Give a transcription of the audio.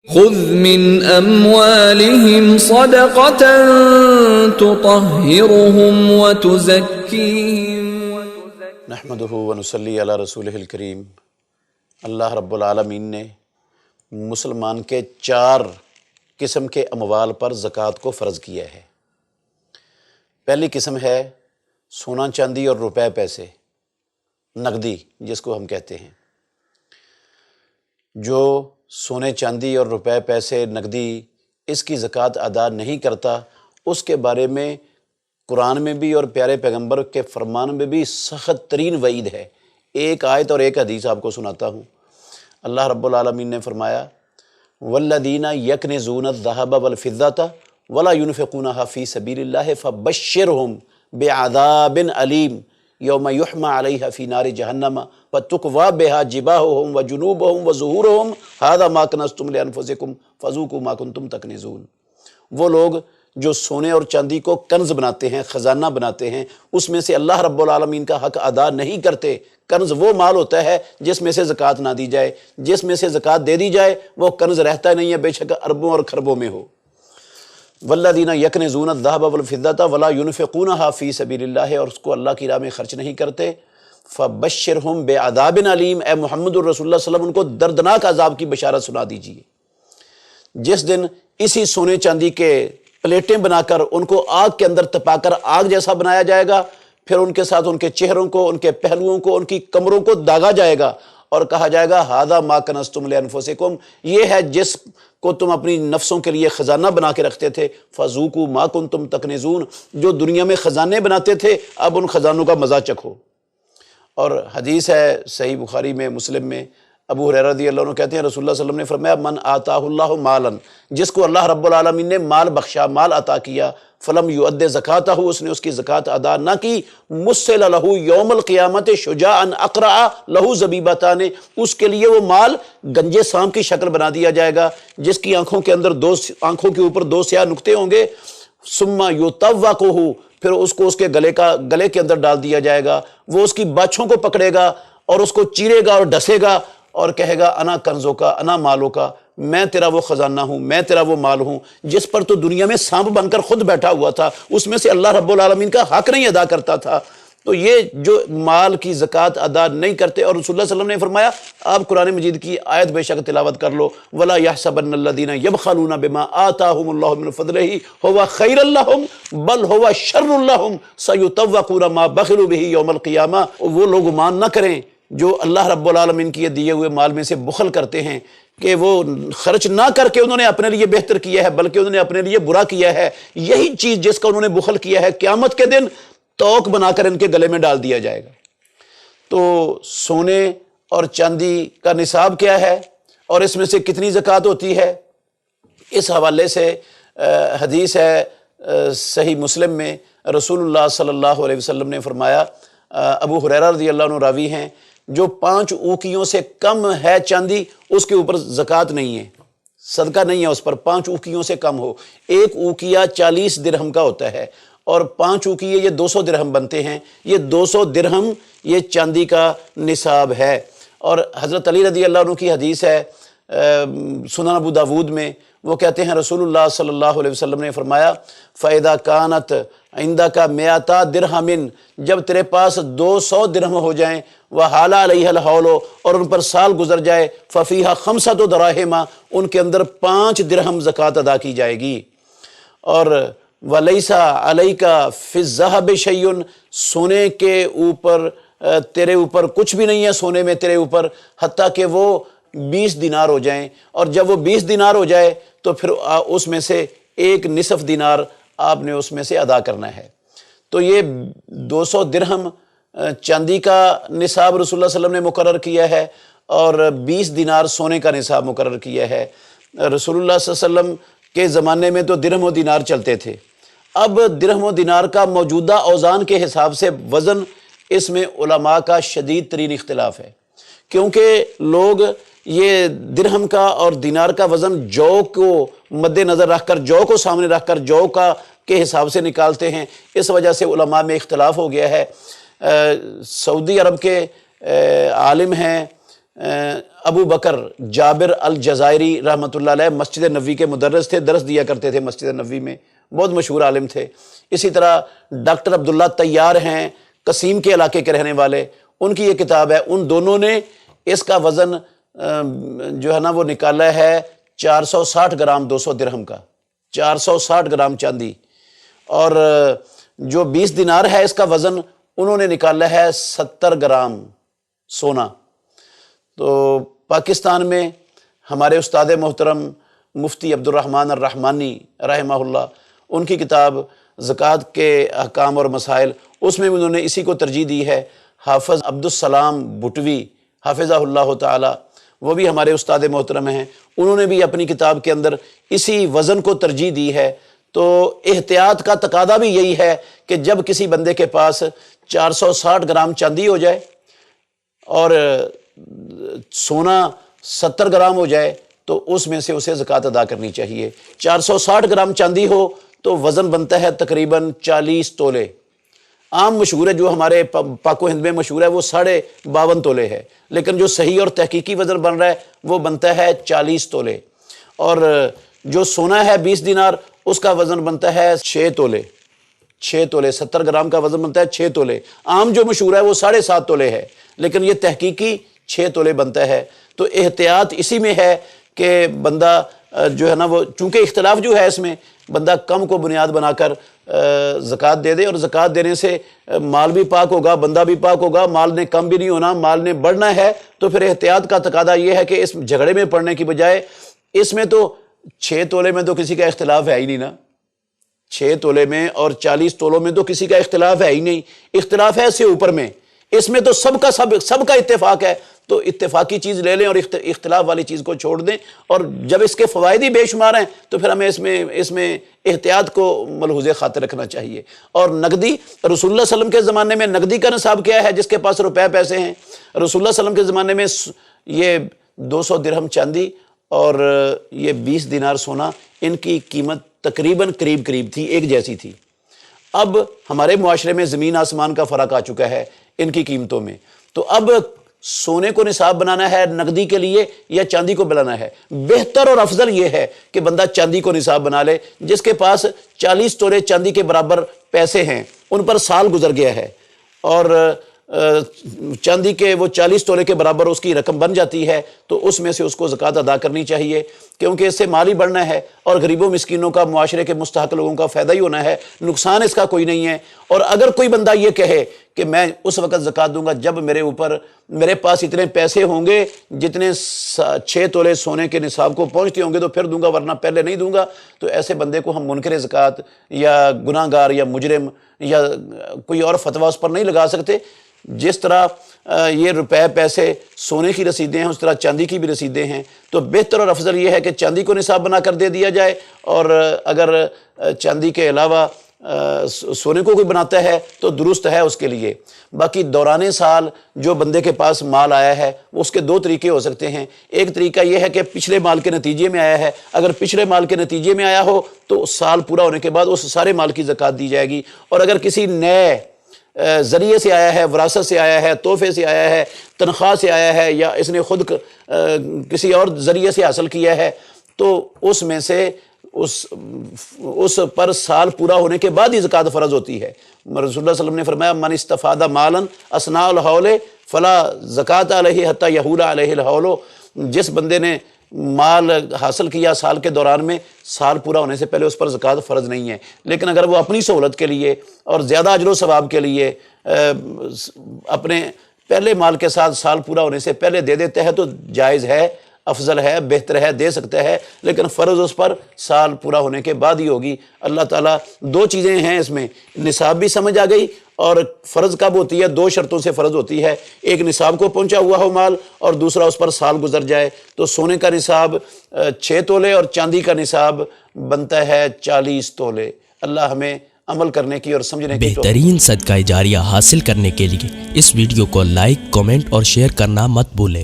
خذ من اموالهم صدقة تطهرهم وتزكيهم نحمده ونصلی علی رسولہ الکریم۔ اللہ رب العالمین نے مسلمان کے 4 قسم کے اموال پر زکوٰۃ کو فرض کیا ہے۔ پہلی قسم ہے سونا چاندی اور روپے پیسے، نقدی جس کو ہم کہتے ہیں۔ جو سونے چاندی اور روپے پیسے نقدی اس کی زکوٰۃ ادا نہیں کرتا، اس کے بارے میں قرآن میں بھی اور پیارے پیغمبر کے فرمان میں بھی سخت ترین وعید ہے۔ ایک آیت اور ایک حدیث آپ کو سناتا ہوں۔ اللہ رب العالمین نے فرمایا والذین یکنزون الذھب والفضة ولا ينفقونها فی سبیل اللہ فبشرهم بعذاب علیم یوم یحمى علیہا فی نار جہنم فتکوی بہا جباہہم وجنوبہم وظہورہم ھذا ما کنزتم لانفسکم فذوقوا ما کنتم تکنزون۔ وہ لوگ جو سونے اور چاندی کو کنز بناتے ہیں، خزانہ بناتے ہیں، اس میں سے اللہ رب العالمین کا حق ادا نہیں کرتے۔ کنز وہ مال ہوتا ہے جس میں سے زکوٰۃ نہ دی جائے، جس میں سے زکوٰۃ دے دی جائے وہ کنز رہتا نہیں ہے، بے شک اربوں اور خربوں میں ہو۔ والذین یکنزون الذھب والفضة ولا ينفقونها فی سبیل اللہ، اور اس کو اللہ کی راہ میں خرچ نہیں کرتے، فبشرہم بعذاب علیم، اے محمد الرسول اللہ صلی اللہ علیہ وسلم ان کو دردناک عذاب کی بشارت سنا دیجیے۔ جس دن اسی سونے چاندی کے پلیٹیں بنا کر ان کو آگ کے اندر تپا کر آگ جیسا بنایا جائے گا، پھر ان کے ساتھ ان کے چہروں کو، ان کے پہلوؤں کو، ان کی کمروں کو داغا جائے گا اور کہا جائے گا ھذا ما کنزتم لانفسکم، یہ ہے جس کو تم اپنی نفسوں کے لیے خزانہ بنا کے رکھتے تھے، فذوقوا ما کنتم تکنزون، جو دنیا میں خزانے بناتے تھے اب ان خزانوں کا مزہ چکھو۔ اور حدیث ہے صحیح بخاری میں، مسلم میں، ابو ہریرہ رضی اللہ عنہ کہتے ہیں رسول اللہ صلی اللہ علیہ وسلم نے فرمایا من آتاہ اللہ مالا، جس کو اللہ رب العالمین نے مال بخشا، مال عطا کیا، فلم یؤد زکاتہ، اس نے اس کی زکوٰۃ ادا نہ کی، مثل لہ یوم القیامت شجاعا اقرع لہ زبیبتان، اس کے لیے وہ مال گنجے سانپ کی شکل بنا دیا جائے گا، جس کی آنکھوں کے اندر آنکھوں کے اوپر 2 سیاہ نقطے ہوں گے، ثم یطوقہ، پھر اس کو اس کے گلے کے اندر ڈال دیا جائے گا، وہ اس کی باچھوں کو پکڑے گا اور اس کو چیرے گا اور ڈسے گا اور کہے گا انا کنزوں کا انا مالوں کا، میں تیرا وہ خزانہ ہوں، میں تیرا وہ مال ہوں جس پر تو دنیا میں سانپ بن کر خود بیٹھا ہوا تھا، اس میں سے اللہ رب العالمین کا حق نہیں ادا کرتا تھا۔ تو یہ جو مال کی زکوٰۃ ادا نہیں کرتے، اور رسول اللہ صلی اللہ علیہ وسلم نے فرمایا، آپ قرآن مجید کی آیت بے شک تلاوت کر لو، وَلَا يَحْسَبَنَّ الَّذِينَ يَبْخَلُونَ بِمَا آتَاهُمُ اللَّهُ مِنْ فَضْلِهِ هُوَ خَيْرٌ لَهُمْ بَلْ هُوَ شَرٌّ لَهُمْ سَيُطَوَّقُونَ مَا بَخِلُوا بِهِ يَوْمَ الْقِيَامَةِ۔ وہ لوگ گمان نہ کریں جو اللہ رب العالمین کی دیے ہوئے مال میں سے بخل کرتے ہیں کہ وہ خرچ نہ کر کے انہوں نے اپنے لیے بہتر کیا ہے، بلکہ انہوں نے اپنے لیے برا کیا ہے۔ یہی چیز جس کا انہوں نے بخل کیا ہے، قیامت کے دن توق بنا کر ان کے گلے میں ڈال دیا جائے گا۔ تو سونے اور چاندی کا نصاب کیا ہے اور اس میں سے کتنی زکوٰۃ ہوتی ہے، اس حوالے سے حدیث ہے صحیح مسلم میں، رسول اللہ صلی اللہ علیہ وسلم نے فرمایا، ابو ہریرہ رضی اللہ عنہ راوی ہیں، جو 5 اوقیوں سے کم ہے چاندی اس کے اوپر زکوٰۃ نہیں ہے، صدقہ نہیں ہے اس پر، 5 اوقیوں سے کم ہو۔ 1 اوقیہ 40 درہم کا ہوتا ہے اور 5 اوقیے یہ 200 درہم بنتے ہیں، یہ 200 درہم یہ چاندی کا نصاب ہے۔ اور حضرت علی رضی اللہ عنہ کی حدیث ہے سنن ابو داود میں، وہ کہتے ہیں رسول اللہ صلی اللہ علیہ وسلم نے فرمایا فَإِذَا كَانَتْ عِنْدَكَ مِئَةَ دِرْہَمٍ، جب تیرے پاس 200 درہم ہو جائیں، وَحَالَ عَلَيْهَا الْحَوْلُ، اور ان پر سال گزر جائے، فَفِيهَا 5 دراہم، ان کے اندر 5 درہم زکوٰۃ ادا کی جائے گی۔ اور وَلَيْسَ عَلَيْكَ فِي الذَّهَبِ شَيْءٌ، سونے کے اوپر تیرے اوپر کچھ بھی نہیں ہے، سونے میں تیرے اوپر، حتیٰ کہ وہ 20 دینار ہو جائیں، اور جب وہ 20 دینار ہو جائے تو پھر اس میں سے 1 نصف دینار آپ نے اس میں سے ادا کرنا ہے۔ تو یہ 200 درہم چاندی کا نصاب رسول اللہ صلی اللہ علیہ وسلم نے مقرر کیا ہے اور 20 دینار سونے کا نصاب مقرر کیا ہے۔ رسول اللہ صلی اللہ علیہ وسلم کے زمانے میں تو درہم و دینار چلتے تھے، اب درہم و دینار کا موجودہ اوزان کے حساب سے وزن، اس میں علماء کا شدید ترین اختلاف ہے، کیونکہ لوگ یہ درہم کا اور دینار کا وزن جو کو مد نظر رکھ کر، جو کو سامنے رکھ کر جو کا کے حساب سے نکالتے ہیں، اس وجہ سے علماء میں اختلاف ہو گیا ہے۔ سعودی عرب کے عالم ہیں ابو بکر جابر الجزائری رحمۃ اللہ علیہ مسجد نبوی کے مدرس تھے، درس دیا کرتے تھے مسجد نبوی میں، بہت مشہور عالم تھے۔ اسی طرح ڈاکٹر عبداللہ طیار ہیں، قسیم کے علاقے کے رہنے والے، ان کی یہ کتاب ہے، ان دونوں نے اس کا وزن جو ہے نا وہ نکالا ہے 460 گرام 200 درہم کا، 460 گرام چاندی، اور جو 20 دینار ہے اس کا وزن انہوں نے نکالا ہے 70 گرام سونا۔ تو پاکستان میں ہمارے استاد محترم مفتی عبد الرحمن الرحمانی رحمہ اللہ، ان کی کتاب زکوٰۃ کے احکام اور مسائل، اس میں انہوں نے اسی کو ترجیح دی ہے۔ حافظ عبدالسلام بھٹوی حافظہ اللہ تعالی، وہ بھی ہمارے استاد محترم ہیں، انہوں نے بھی اپنی کتاب کے اندر اسی وزن کو ترجیح دی ہے۔ تو احتیاط کا تقاضا بھی یہی ہے کہ جب کسی بندے کے پاس 460 گرام چاندی ہو جائے اور سونا 70 گرام ہو جائے تو اس میں سے اسے زکوٰۃ ادا کرنی چاہیے۔ 460 گرام چاندی ہو تو وزن بنتا ہے تقریباً 40 تولے۔ عام مشہور ہے جو ہمارے پاک و ہند میں مشہور ہے وہ 52.5 تولے ہے، لیکن جو صحیح اور تحقیقی وزن بن رہا ہے وہ بنتا ہے 40 تولے، اور جو سونا ہے 20 دینار اس کا وزن بنتا ہے 6 تولے، 6 تولے 70 گرام کا وزن بنتا ہے 6 تولے۔ عام جو مشہور ہے وہ 7.5 تولے ہے، لیکن یہ تحقیقی 6 تولے بنتا ہے۔ تو احتیاط اسی میں ہے کہ بندہ جو ہے نا وہ، چونکہ اختلاف جو ہے اس میں، بندہ کم کو بنیاد بنا کر زکوٰۃ دے دے، اور زکوٰۃ دینے سے مال بھی پاک ہوگا، بندہ بھی پاک ہوگا، مال نے کم بھی نہیں ہونا، مال نے بڑھنا ہے۔ تو پھر احتیاط کا تقاضا یہ ہے کہ اس جھگڑے میں پڑنے کی بجائے اس میں تو 6 تولے میں تو کسی کا اختلاف ہے ہی نہیں نا، 6 تولے میں اور 40 تولوں میں تو کسی کا اختلاف ہے ہی نہیں، اختلاف ہے اس سے اوپر میں، اس میں تو سب کا اتفاق ہے۔ تو اتفاقی چیز لے لیں اور اختلاف والی چیز کو چھوڑ دیں، اور جب اس کے فوائد ہی بے شمار ہیں تو پھر ہمیں اس میں احتیاط کو ملحوظ خاطر رکھنا چاہیے۔ اور نقدی، رسول اللہ صلی اللہ علیہ وسلم کے زمانے میں نقدی کا نصاب کیا ہے؟ جس کے پاس روپے پیسے ہیں، رسول اللہ صلی اللہ علیہ وسلم کے زمانے میں یہ 200 درہم چاندی اور یہ 20 دینار سونا، ان کی قیمت تقریباً قریب تھی، ایک جیسی تھی۔ اب ہمارے معاشرے میں زمین آسمان کا فرق آ چکا ہے ان کی قیمتوں میں۔ تو اب سونے کو نصاب بنانا ہے نقدی کے لیے یا چاندی کو بنانا ہے؟ بہتر اور افضل یہ ہے کہ بندہ چاندی کو نصاب بنا لے۔ جس کے پاس 40 تولے چاندی کے برابر پیسے ہیں، ان پر سال گزر گیا ہے اور چاندی کے وہ 40 تولے کے برابر اس کی رقم بن جاتی ہے، تو اس میں سے اس کو زکوٰۃ ادا کرنی چاہیے، کیونکہ اس سے مال ہی بڑھنا ہے اور غریبوں مسکینوں کا، معاشرے کے مستحق لوگوں کا فائدہ ہی ہونا ہے، نقصان اس کا کوئی نہیں ہے۔ اور اگر کوئی بندہ یہ کہے کہ میں اس وقت زکوٰۃ دوں گا جب میرے پاس اتنے پیسے ہوں گے جتنے 6 تولے سونے کے نصاب کو پہنچتے ہوں گے تو پھر دوں گا، ورنہ پہلے نہیں دوں گا، تو ایسے بندے کو ہم منکر زکوٰۃ یا گناہ گار یا مجرم یا کوئی اور فتویٰ اس پر نہیں لگا سکتے۔ جس طرح یہ روپے پیسے سونے کی رسیدیں ہیں، اس طرح چاندی کی بھی رسیدیں ہیں۔ تو بہتر اور افضل یہ ہے کہ چاندی کو نصاب بنا کر دے دیا جائے، اور اگر چاندی کے علاوہ سونے کو کوئی بناتا ہے تو درست ہے اس کے لیے۔ باقی دوران سال جو بندے کے پاس مال آیا ہے اس کے 2 طریقے ہو سکتے ہیں۔ ایک طریقہ یہ ہے کہ پچھلے مال کے نتیجے میں آیا ہے، اگر پچھلے مال کے نتیجے میں آیا ہو تو سال پورا ہونے کے بعد اس سارے مال کی زکوٰۃ دی جائے گی، اور اگر کسی نئے ذریعے سے آیا ہے، وراثت سے آیا ہے، تحفے سے آیا ہے، تنخواہ سے آیا ہے، یا اس نے خود کسی اور ذریعے سے حاصل کیا ہے، تو اس میں سے اس پر سال پورا ہونے کے بعد ہی زکوٰۃ فرض ہوتی ہے۔ رسول اللہ صلی اللہ علیہ وسلم نے فرمایا من استفاد مالا اثناء الحول فلا زکوٰۃ علیہ حتی یحول علیہ الحول، جس بندے نے مال حاصل کیا سال کے دوران میں، سال پورا ہونے سے پہلے اس پر زکوٰۃ فرض نہیں ہے۔ لیکن اگر وہ اپنی سہولت کے لیے اور زیادہ اجر و ثواب کے لیے اپنے پہلے مال کے ساتھ سال پورا ہونے سے پہلے دے دیتے ہیں تو جائز ہے، افضل ہے، بہتر ہے، دے سکتا ہے، لیکن فرض اس پر سال پورا ہونے کے بعد ہی ہوگی۔ اللہ تعالیٰ 2 چیزیں ہیں اس میں، نصاب بھی سمجھ آ گئی، اور فرض کب ہوتی ہے؟ 2 شرطوں سے فرض ہوتی ہے، ایک نصاب کو پہنچا ہوا ہو مال، اور دوسرا اس پر سال گزر جائے۔ تو سونے کا نصاب 6 تولے اور چاندی کا نصاب بنتا ہے 40 تولے۔ اللہ ہمیں عمل کرنے کی اور سمجھنے کی بہترین صدقہ جاریہ حاصل کرنے کے لیے اس ویڈیو کو لائک، کمنٹ اور شیئر کرنا مت بھولیں۔